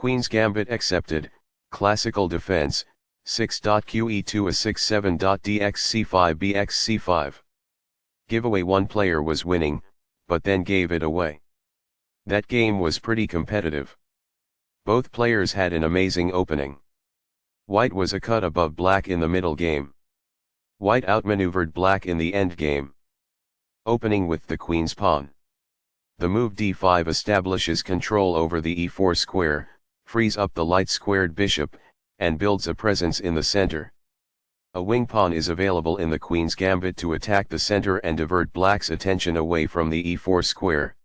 Queen's Gambit accepted, classical defense, 6.QE2 A6 7.DX C5 BX C5. Giveaway. One player was winning, but then gave it away. That game was pretty competitive. Both players had an amazing opening. White was a cut above black in the middle game. White outmaneuvered black in the end game. Opening with the queen's pawn. The move d5 establishes control over the e4 square, frees up the light-squared bishop, and builds a presence in the center. A wing pawn is available in the queen's gambit to attack the center and divert black's attention away from the e4 square.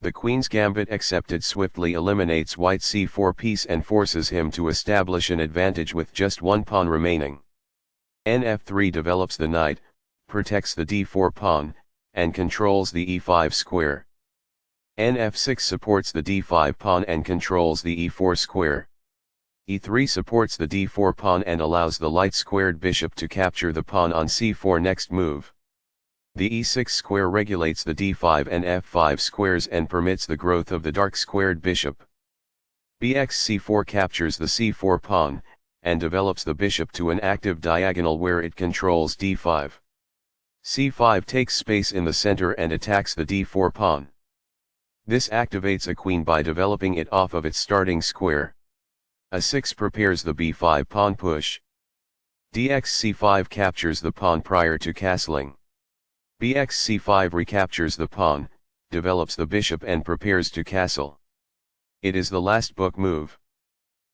The queen's gambit accepted swiftly eliminates white's c4 piece and forces him to establish an advantage with just one pawn remaining. Nf3 develops the knight, protects the d4 pawn, and controls the e5 square. Nf6 supports the d5 pawn and controls the e4 square. E3 supports the d4 pawn and allows the light-squared bishop to capture the pawn on c4. Next move. The e6 square regulates the d5 and f5 squares and permits the growth of the dark-squared bishop. Bx c4 captures the c4 pawn, and develops the bishop to an active diagonal where it controls d5. c5 takes space in the center and attacks the d4 pawn. This activates a queen by developing it off of its starting square. A6 prepares the b5 pawn push. Dx c5 captures the pawn prior to castling. Bx c5 recaptures the pawn, develops the bishop and prepares to castle. It is the last book move.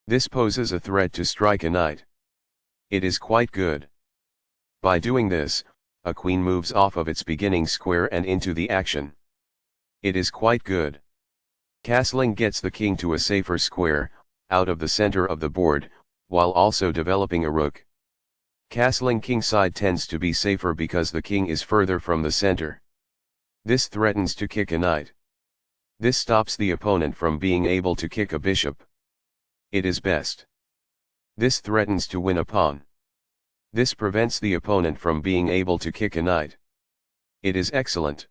This poses a threat to strike a knight. It is quite good. By doing this, a queen moves off of its beginning square and into the action. It is quite good. Castling gets the king to a safer square, out of the center of the board, while also developing a rook. Castling kingside tends to be safer because the king is further from the center. This threatens to kick a knight. This stops the opponent from being able to kick a bishop. It is best. This threatens to win a pawn. This prevents the opponent from being able to kick a knight. It is excellent.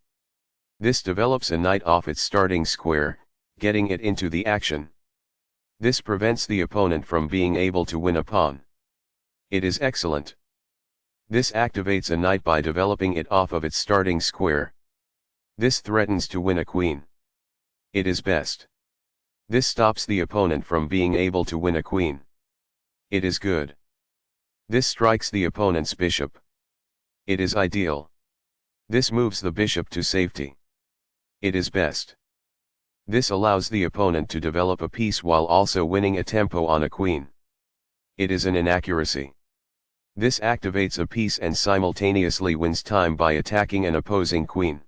This develops a knight off its starting square, getting it into the action. This prevents the opponent from being able to win a pawn. It is excellent. This activates a knight by developing it off of its starting square. This threatens to win a queen. It is best. This stops the opponent from being able to win a queen. It is good. This strikes the opponent's bishop. It is ideal. This moves the bishop to safety. It is best. This allows the opponent to develop a piece while also winning a tempo on a queen. It is an inaccuracy. This activates a piece and simultaneously wins time by attacking an opposing queen.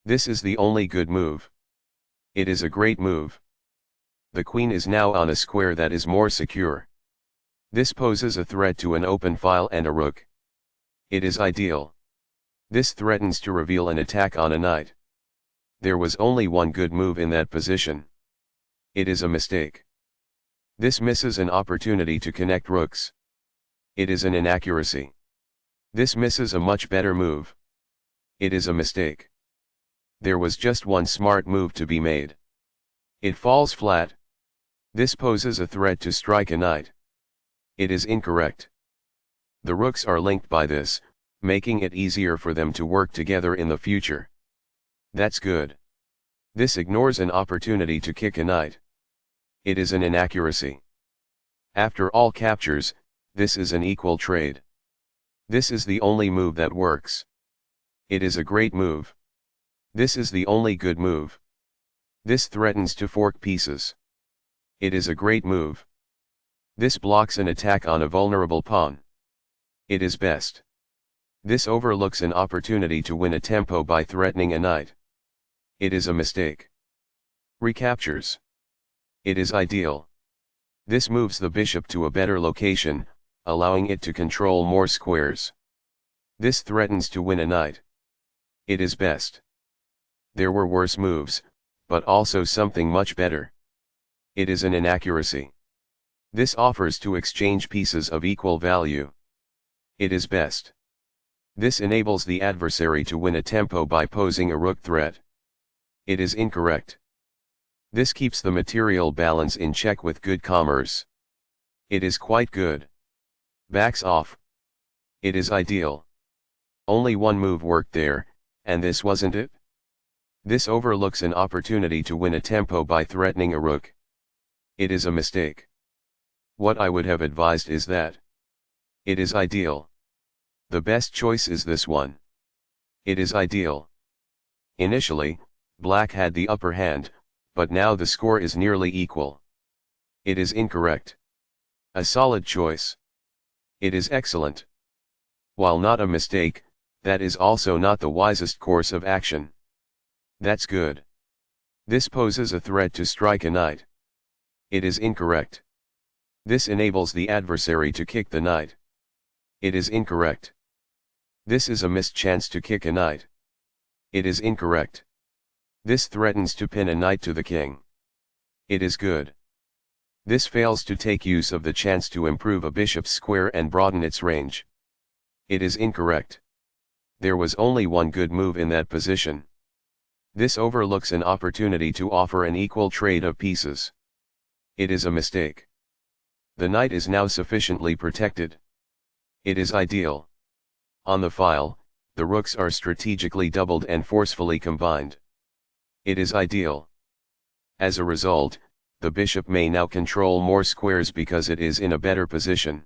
This is the only good move. It is a great move. The queen is now on a square that is more secure. This poses a threat to an open file and a rook. It is ideal. This threatens to reveal an attack on a knight. There was only one good move in that position. It is a mistake. This misses an opportunity to connect rooks. It is an inaccuracy. This misses a much better move. It is a mistake. There was just one smart move to be made. It falls flat. This poses a threat to strike a knight. It is incorrect. The rooks are linked by this, making it easier for them to work together in the future. That's good. This ignores an opportunity to kick a knight. It is an inaccuracy. After all captures, this is an equal trade. This is the only move that works. It is a great move. This is the only good move. This threatens to fork pieces. It is a great move. This blocks an attack on a vulnerable pawn. It is best. This overlooks an opportunity to win a tempo by threatening a knight. It is a mistake. Recaptures. It is ideal. This moves the bishop to a better location, allowing it to control more squares. This threatens to win a knight. It is best. There were worse moves, but also something much better. It is an inaccuracy. This offers to exchange pieces of equal value. It is best. This enables the adversary to win a tempo by posing a rook threat. It is incorrect. This keeps the material balance in check with good commerce. It is quite good. Backs off. It is ideal. Only one move worked there, and this wasn't it? This overlooks an opportunity to win a tempo by threatening a rook. It is a mistake. What I would have advised is that. It is ideal. The best choice is this one. It is ideal. Initially, black had the upper hand, but now the score is nearly equal. It is incorrect. A solid choice. It is excellent. While not a mistake, that is also not the wisest course of action. That's good. This poses a threat to strike a knight. It is incorrect. This enables the adversary to kick the knight. It is incorrect. This is a missed chance to kick a knight. It is incorrect. This threatens to pin a knight to the king. It is good. This fails to take use of the chance to improve a bishop's square and broaden its range. It is incorrect. There was only one good move in that position. This overlooks an opportunity to offer an equal trade of pieces. It is a mistake. The knight is now sufficiently protected. It is ideal. On the file, the rooks are strategically doubled and forcefully combined. It is ideal. As a result, the bishop may now control more squares because it is in a better position.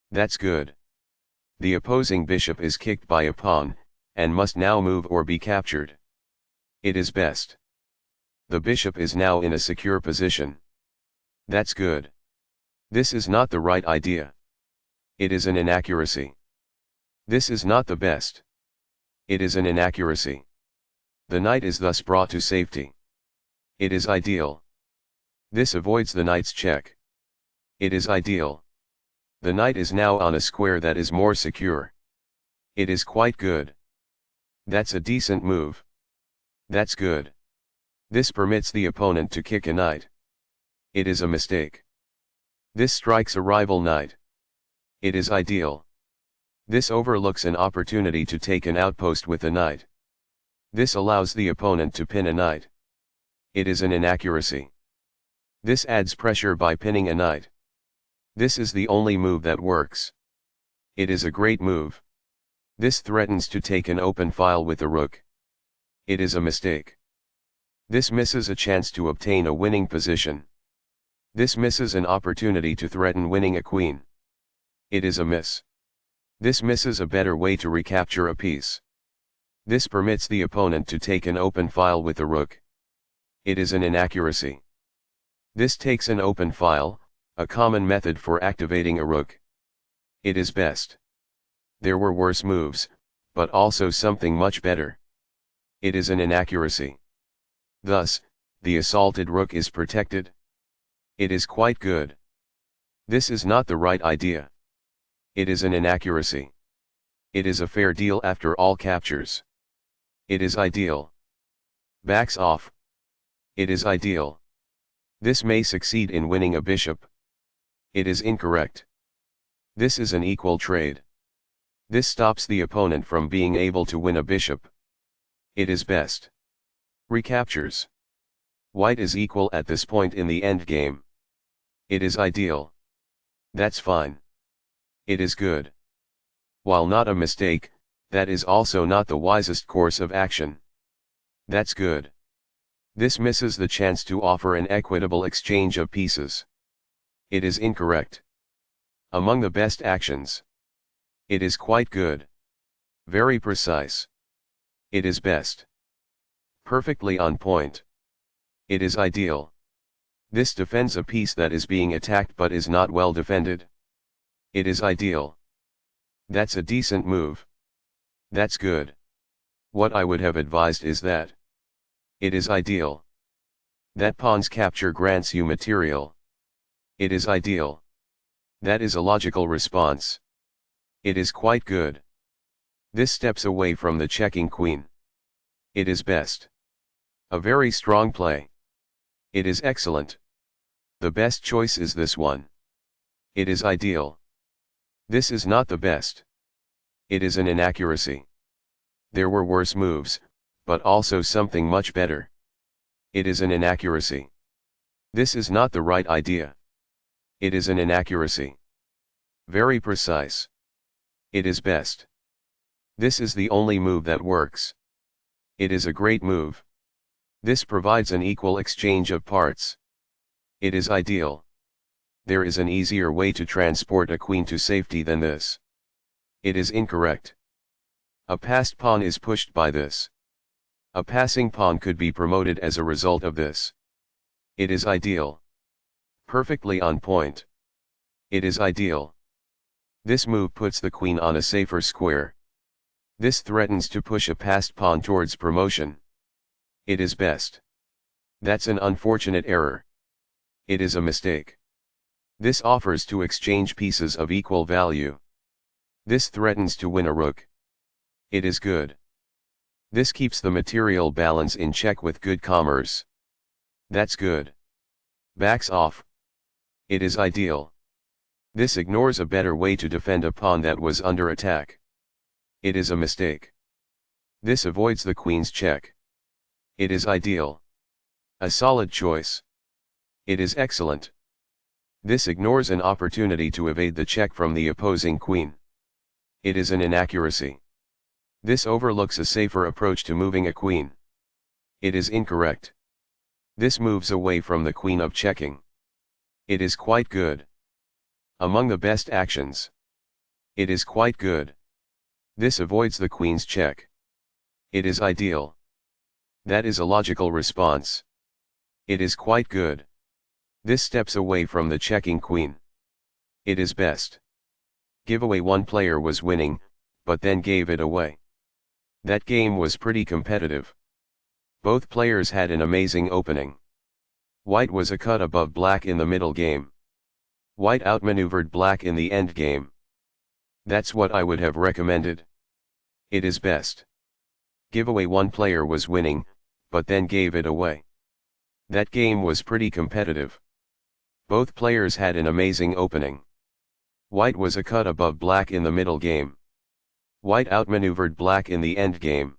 That's good. The opposing bishop is kicked by a pawn, and must now move or be captured. It is best. The bishop is now in a secure position. That's good. This is not the right idea. It is an inaccuracy. This is not the best. It is an inaccuracy. The knight is thus brought to safety. It is ideal. This avoids the knight's check. It is ideal. The knight is now on a square that is more secure. It is quite good. That's a decent move. That's good. This permits the opponent to kick a knight. It is a mistake. This strikes a rival knight. It is ideal. This overlooks an opportunity to take an outpost with a knight. This allows the opponent to pin a knight. It is an inaccuracy. This adds pressure by pinning a knight. This is the only move that works. It is a great move. This threatens to take an open file with the rook. It is a mistake. This misses a chance to obtain a winning position. This misses an opportunity to threaten winning a queen. It is a miss. This misses a better way to recapture a piece. This permits the opponent to take an open file with the rook. It is an inaccuracy. This takes an open file, a common method for activating a rook. It is best. There were worse moves, but also something much better. It is an inaccuracy. Thus, the assaulted rook is protected. It is quite good. This is not the right idea. It is an inaccuracy. It is a fair deal after all captures. It is ideal. Backs off. It is ideal. This may succeed in winning a bishop. It is incorrect. This is an equal trade. This stops the opponent from being able to win a bishop. It is best. Recaptures. White is equal at this point in the endgame. It is ideal. That's fine. It is good. While not a mistake, that is also not the wisest course of action. That's good. This misses the chance to offer an equitable exchange of pieces. It is incorrect. Among the best actions. It is quite good. Very precise. It is best. Perfectly on point. It is ideal. This defends a piece that is being attacked but is not well defended. It is ideal. That's a decent move. That's good. What I would have advised is that. It is ideal. That pawn's capture grants you material. It is ideal. That is a logical response. It is quite good. This steps away from the checking queen. It is best. A very strong play. It is excellent. The best choice is this one. It is ideal. This is not the best. It is an inaccuracy. There were worse moves, but also something much better. It is an inaccuracy. This is not the right idea. It is an inaccuracy. Very precise. It is best. This is the only move that works. It is a great move. This provides an equal exchange of parts. It is ideal. There is an easier way to transport a queen to safety than this. It is incorrect. A passed pawn is pushed by this. A passing pawn could be promoted as a result of this. It is ideal. Perfectly on point. It is ideal. This move puts the queen on a safer square. This threatens to push a passed pawn towards promotion. It is best. That's an unfortunate error. It is a mistake. This offers to exchange pieces of equal value. This threatens to win a rook. It is good. This keeps the material balance in check with good commerce. That's good. Backs off. It is ideal. This ignores a better way to defend a pawn that was under attack. It is a mistake. This avoids the queen's check. It is ideal. A solid choice. It is excellent. This ignores an opportunity to evade the check from the opposing queen. It is an inaccuracy. This overlooks a safer approach to moving a queen. It is incorrect. This moves away from the queen of checking. It is quite good. Among the best actions. It is quite good. This avoids the queen's check. It is ideal. That is a logical response. It is quite good. This steps away from the checking queen. It is best. Giveaway. One player was winning, but then gave it away. That game was pretty competitive. Both players had an amazing opening. White was a cut above black in the middle game. White outmaneuvered black in the end game. That's what I would have recommended. It is best. Giveaway. One player was winning, but then gave it away. That game was pretty competitive. Both players had an amazing opening. White was a cut above black in the middle game. White outmaneuvered black in the end game.